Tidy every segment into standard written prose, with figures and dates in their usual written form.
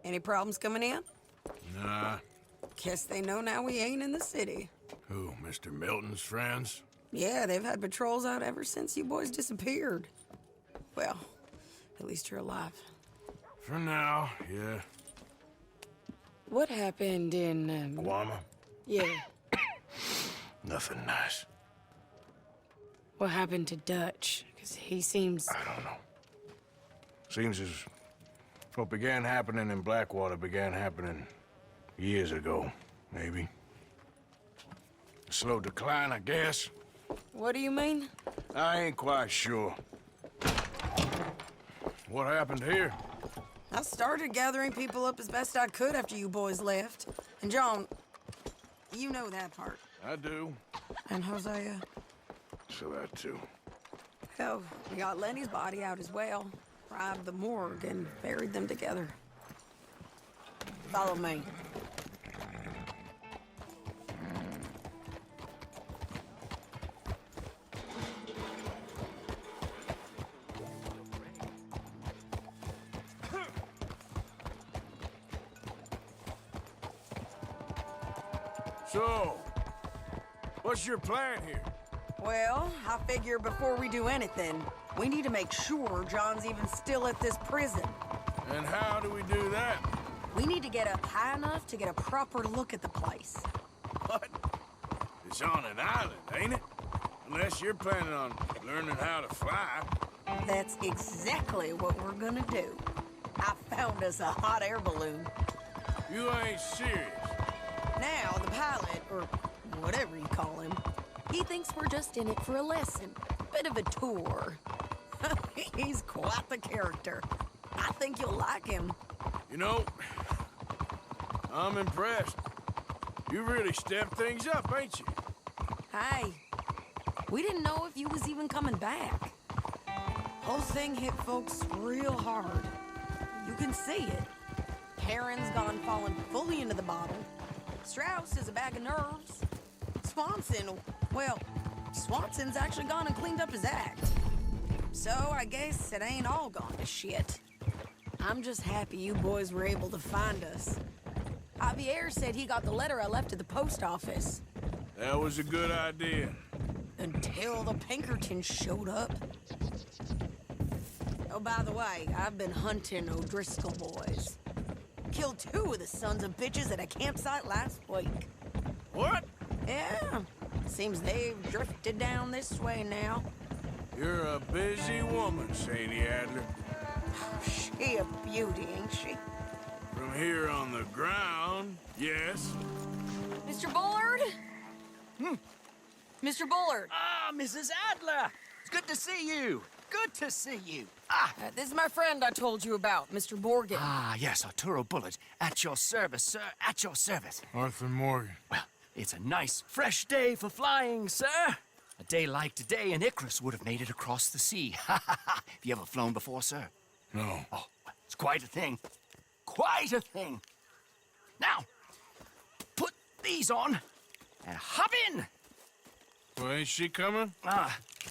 Any problems coming in? Nah. Guess they know now we ain't in the city. Who, Mr. Milton's friends? Yeah, they've had patrols out ever since you boys disappeared. Well, at least you're alive. For now, yeah. What happened in, Guama? Yeah. Nothing nice. What happened to Dutch? Because he seems... I don't know. Seems as what began happening in Blackwater began happening years ago, maybe. A slow decline, I guess. What do you mean? I ain't quite sure. What happened here? I started gathering people up as best I could after you boys left. And John, you know that part. I do. And Hosea? So that too. Hell, we got Lenny's body out as well. Robbed the morgue and buried them together. Follow me. So, what's your plan here? Well, I figure before we do anything, we need to make sure John's even still at this prison. And how do we do that? We need to get up high enough to get a proper look at the place. What? It's on an island, ain't it? Unless you're planning on learning how to fly. That's exactly what we're gonna do. I found us a hot air balloon. You ain't serious. Now, the pilot, or whatever you call him, he thinks we're just in it for a lesson. Bit of a tour. He's quite the character. I think you'll like him. You know, I'm impressed. You really stepped things up, ain't you? Hey, we didn't know if you was even coming back. Whole thing hit folks real hard. You can see it. Karen's gone falling fully into the bottle. Strauss is a bag of nerves. Swanson, well, Swanson's actually gone and cleaned up his act. So I guess it ain't all gone to shit. I'm just happy you boys were able to find us. Javier said he got the letter I left at the post office. That was a good idea. Until the Pinkertons showed up. Oh, by the way, I've been hunting O'Driscoll boys. Killed 2 of the sons of bitches at a campsite last week. What? Yeah, seems they've drifted down this way now. You're a busy woman, Sadie Adler. She a beauty, ain't she? From here on the ground, yes. Mr. Bullard? Mr. Bullard. Ah, Mrs. Adler! It's good to see you. Good to see you. This is my friend I told you about, Mr. Morgan. Ah, yes, Arturo Bullard. At your service, sir. At your service. Arthur Morgan. Well, it's a nice, fresh day for flying, sir. A day like today, an Icarus would have made it across the sea. Ha ha ha! Have you ever flown before, sir? No. Oh, well, it's quite a thing. Quite a thing. Now, put these on and hop in. Well, ain't she coming?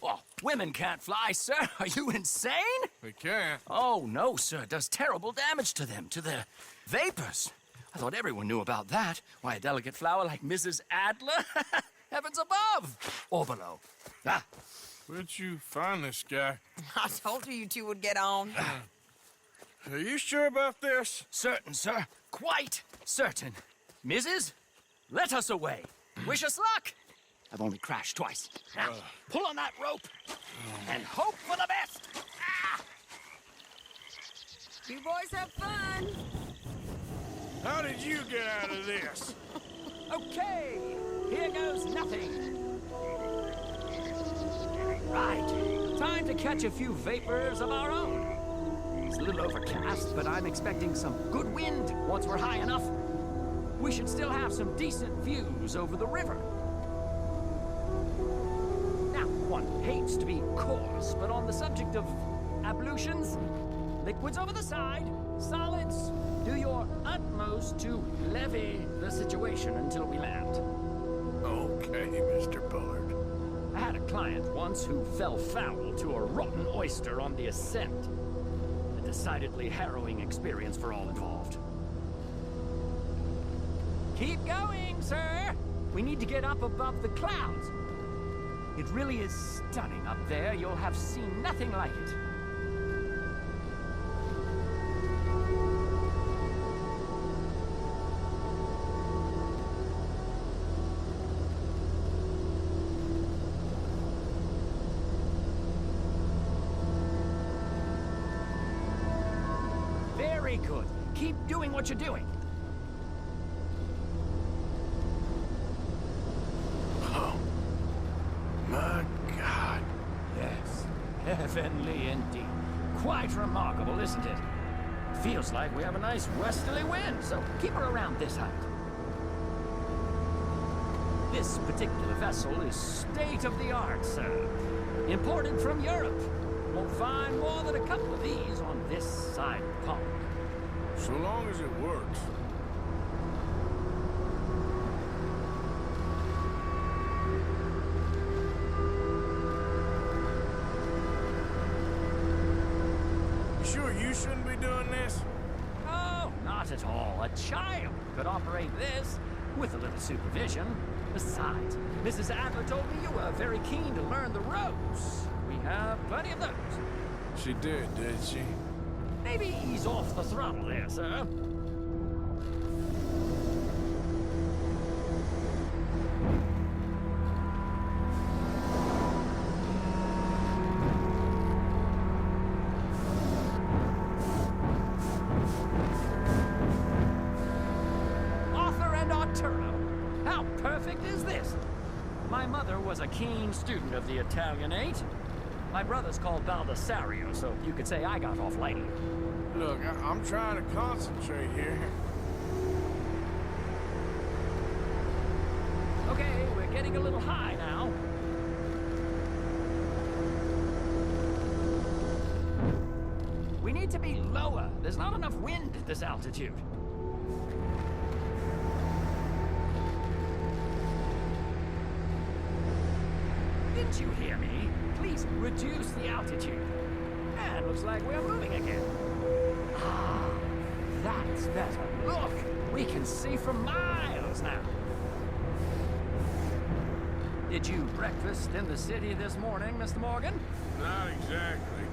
Well, women can't fly, sir. Are you insane? They can't. Oh, no, sir. It does terrible damage to them, to their vapors. I thought everyone knew about that. Why, a delicate flower like Mrs. Adler? Heavens above! Or below. Ah, Where'd you find this guy? I told you two would get on. Are you sure about this? certain, sir. Quite certain. Mrs., let us away. Wish us luck. I've only crashed twice. Now, pull on that rope and hope for the best. Ah! You boys have fun. How did you get out of this? Okay, here goes nothing. Right, time to catch a few vapors of our own. It's a little overcast, but I'm expecting some good wind once we're high enough. We should still have some decent views over the river. Now, one hates to be coarse, but on the subject of ablutions, liquids over the side, solids, do your utmost to levy the situation until we land. Okay, Mr. Bullard. I had a client once who fell foul to a rotten oyster on the ascent. A decidedly harrowing experience for all involved. Keep going, sir. We need to get up above the clouds. It really is stunning up there. You'll have seen nothing like it. Very good. Keep doing what you're doing. Oh, my God. Yes, heavenly indeed. Quite remarkable, isn't it? Feels like we have a nice westerly wind, so keep her around this height. This particular vessel is state-of-the-art, sir. Imported from Europe. Won't find more than a couple of these on this side of the pond. So long as it works. You sure you shouldn't be doing this? Oh, not at all. A child could operate this with a little supervision. Besides, Mrs. Adler told me you were very keen to learn the ropes. We have plenty of those. She did she? Maybe ease off the throttle there, sir. Arthur and Arturo. How perfect is this? My mother was a keen student of the Italianate. My brother's called Baldessario, so you could say I got off lightly. Look, I'm trying to concentrate here. Okay, we're getting a little high now. We need to be lower. There's not enough wind at this altitude. Didn't you hear me? Please reduce the altitude. And looks like we're moving again. Ah, that's better. Look, we can see for miles now. Did you breakfast in the city this morning, Mr. Morgan? Not exactly.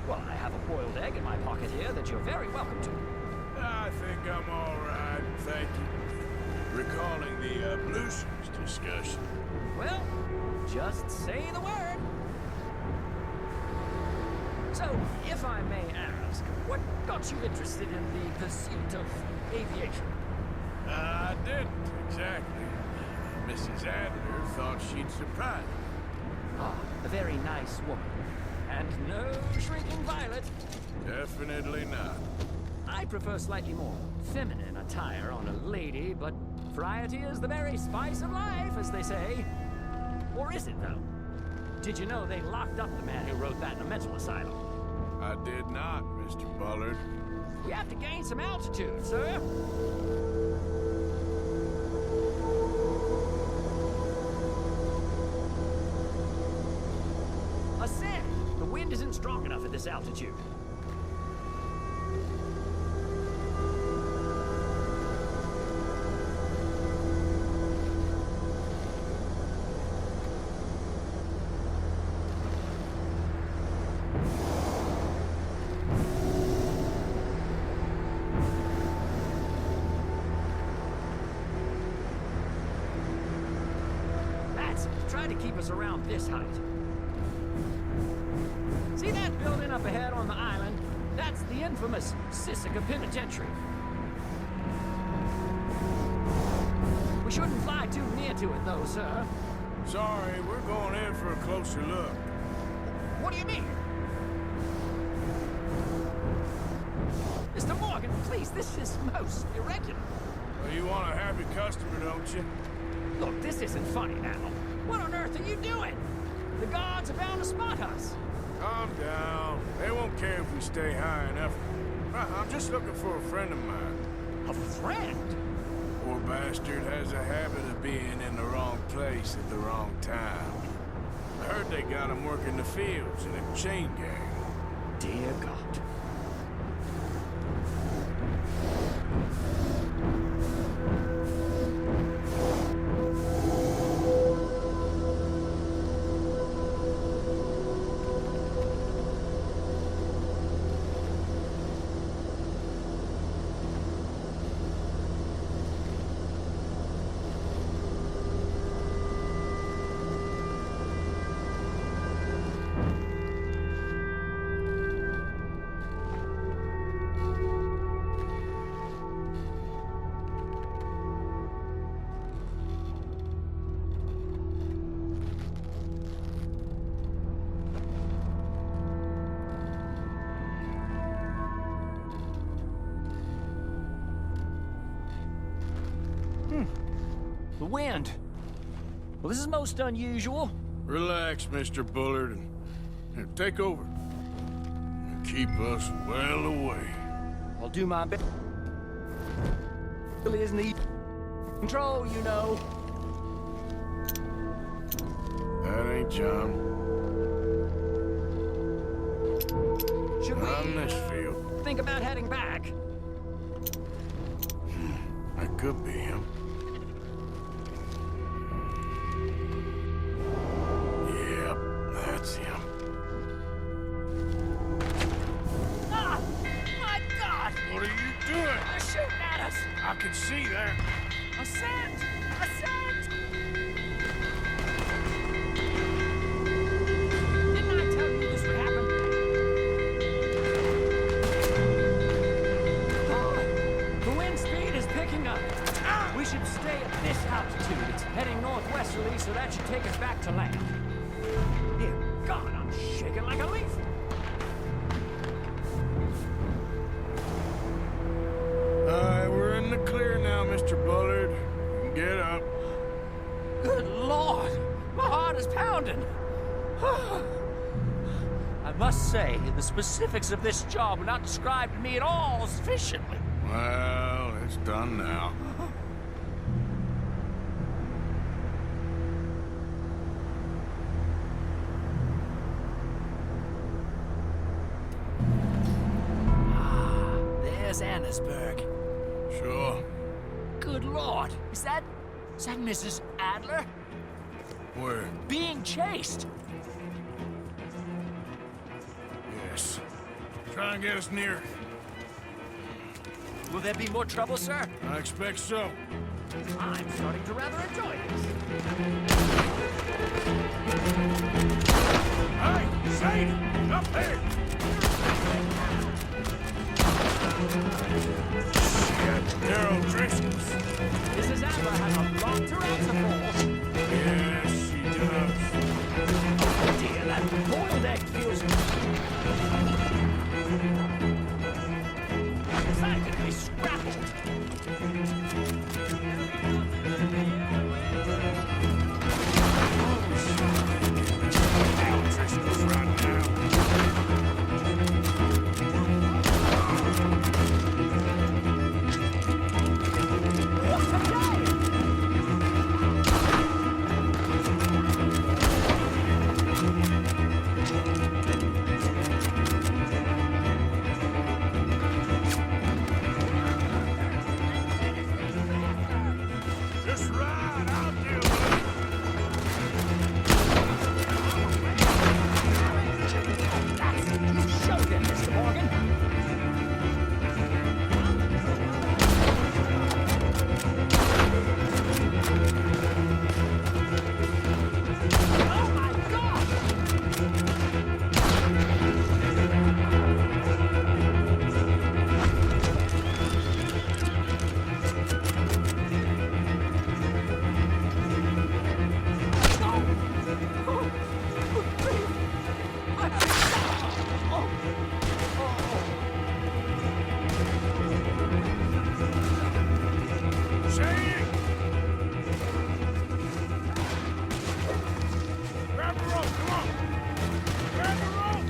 Well, I have a boiled egg in my pocket here that you're very welcome to. I think I'm all right, thank you. Recalling the ablutions discussion. Well, just say the word. So, if I may ask, what got you interested in the pursuit of aviation? I didn't, exactly. Mrs. Adler thought she'd surprise me. Ah, a very nice woman. And no shrinking violet. Definitely not. I prefer slightly more feminine attire on a lady, but variety is the very spice of life, as they say. Or is it, though? Did you know they locked up the man who wrote that in a mental asylum? I did not, Mr. Bullard. We have to gain some altitude, sir. Ascend! The wind isn't strong enough at this altitude. Try to keep us around this height. See that building up ahead on the island? That's the infamous Sisika Penitentiary. We shouldn't fly too near to it, though, sir. Sorry, we're going in for a closer look. What do you mean? Mr. Morgan, please, this is most irregular. Well, you want a happy customer, don't you? Look, this isn't funny now. What on earth are you doing? The guards are bound to spot us. Calm down. They won't care if we stay high enough. I'm just looking for a friend of mine. A friend? Poor bastard has a habit of being in the wrong place at the wrong time. I heard they got him working the fields in a chain gang. Dear God. The wind. Well, this is most unusual. Relax, Mr. Bullard, and here, take over. And keep us well away. I'll do my best. Really isn't the control, you know. That ain't John. Should On we this field. think about heading back? That could be him. Yep, that's him. Ah! My God! What are you doing? They're shooting at us! I can see that. Ascend! Ascend! Didn't I tell you this would happen? The wind speed is picking up. We should stay at this altitude. It's heading northwesterly, so that should take us back to land. Dear God, I'm shaking like a leaf. All right, we're in the clear now, Mr. Bullard. Get up. Good Lord! My heart is pounding! I must say, the specifics of this job were not described to me at all sufficiently. Well, it's done now. There's Annesburg. Sure. Good Lord! Is that Mrs. Adler? Where? Being chased! Yes. Try and get us near. Will there be more trouble, sir? I expect so. I'm starting to rather enjoy this. Hey, Sadie! Up there! Daryl Driscoll's. Mrs. Adler has a lot to answer for. Yes, she does. Oh dear, that boiled egg feels decidedly scrappled. Daryl Driscoll's right now. What's the day? Just ride, I'll deal with it. You showed him, Mr. Morgan. Oh my God! Sadie! Grab the rope, come on! Grab the rope!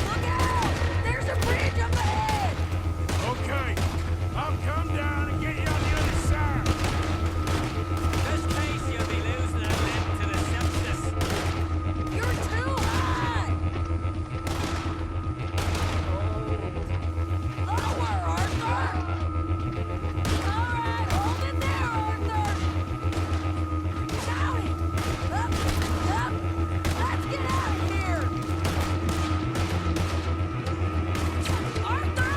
Look out! There's a bridge up ahead! Okay, I'll come down and get you on the other side. This pace, you'll be losing a limb to the sepsis. You're too high! Lower, Arthur! All right, hold it there, Arthur! Shout it! Up, up! Let's get out of here! Arthur!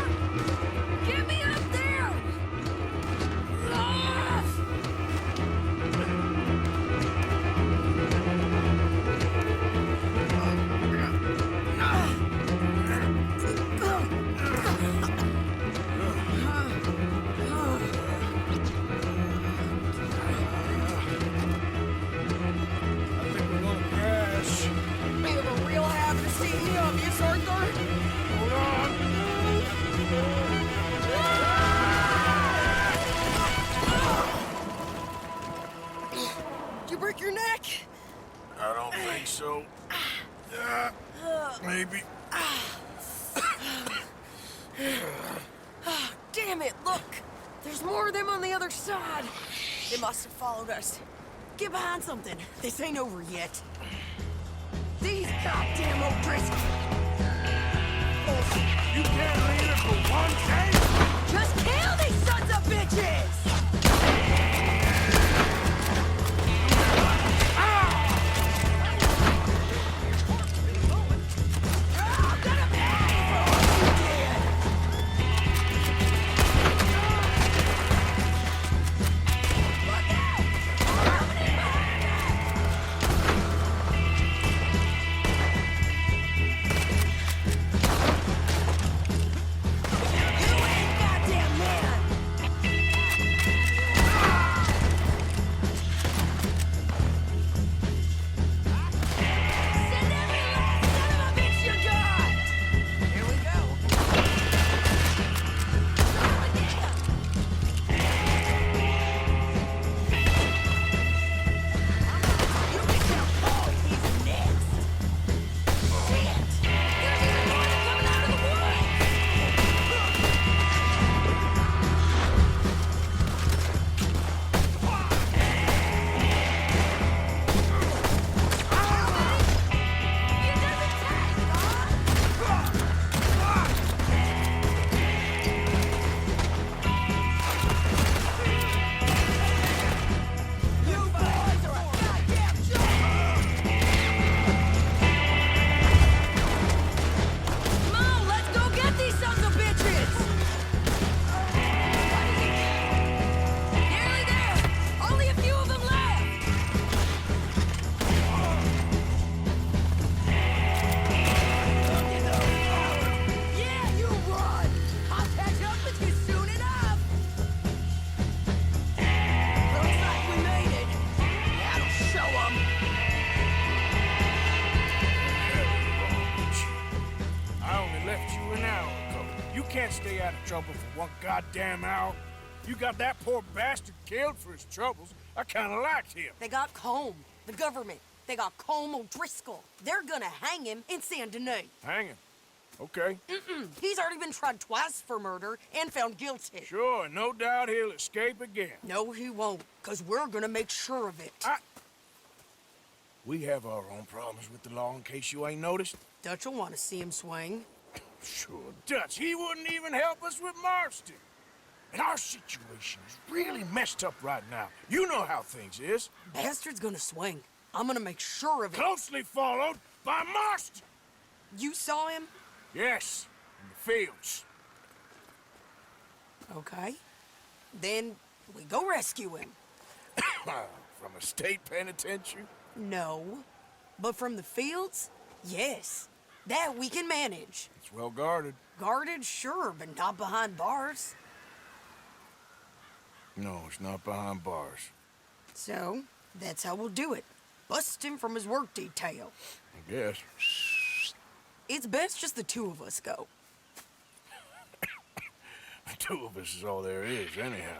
Get me up there! Ah! I think we're gonna crash. We have a real habit of seeing the obvious, Arthur. Hold on. Did you break your neck? I don't think so. Maybe. Damn it, look! There's more of them on the other side. They must have followed us. Get behind something. This ain't over yet. These goddamn O'Driscolls! You can't leave it for one day? Just kill these sons of bitches! Stay out of trouble for one goddamn hour. You got that poor bastard killed for his troubles. I kinda liked him. They got Colm, the government. They got Colm O'Driscoll. They're gonna hang him in Saint Denis. Hang him. Okay. He's already been tried twice for murder and found guilty. Sure, no doubt he'll escape again. No, he won't, because we're gonna make sure of it. We have our own problems with the law in case you ain't noticed. Dutch will want to see him swing. Sure, Dutch, he wouldn't even help us with Marston. And our situation is really messed up right now. You know how things is. Bastard's gonna swing. I'm gonna make sure of it. Closely followed by Marston. You saw him? Yes, in the fields. Okay. Then we go rescue him. From a state penitentiary? No. But from the fields? Yes. That we can manage. It's well guarded. Guarded, sure, but not behind bars. No, it's not behind bars. So, that's how we'll do it. Bust him from his work detail. I guess. It's best just the two of us go. The two of us is all there is, anyhow.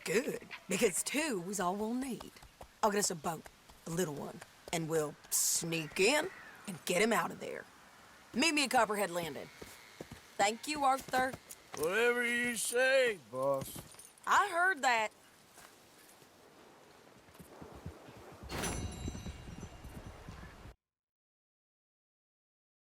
Good, because two is all we'll need. I'll get us a boat, a little one, and we'll sneak in and get him out of there. Meet me at Copperhead Landing. Thank you, Arthur. Whatever you say, boss. I heard that.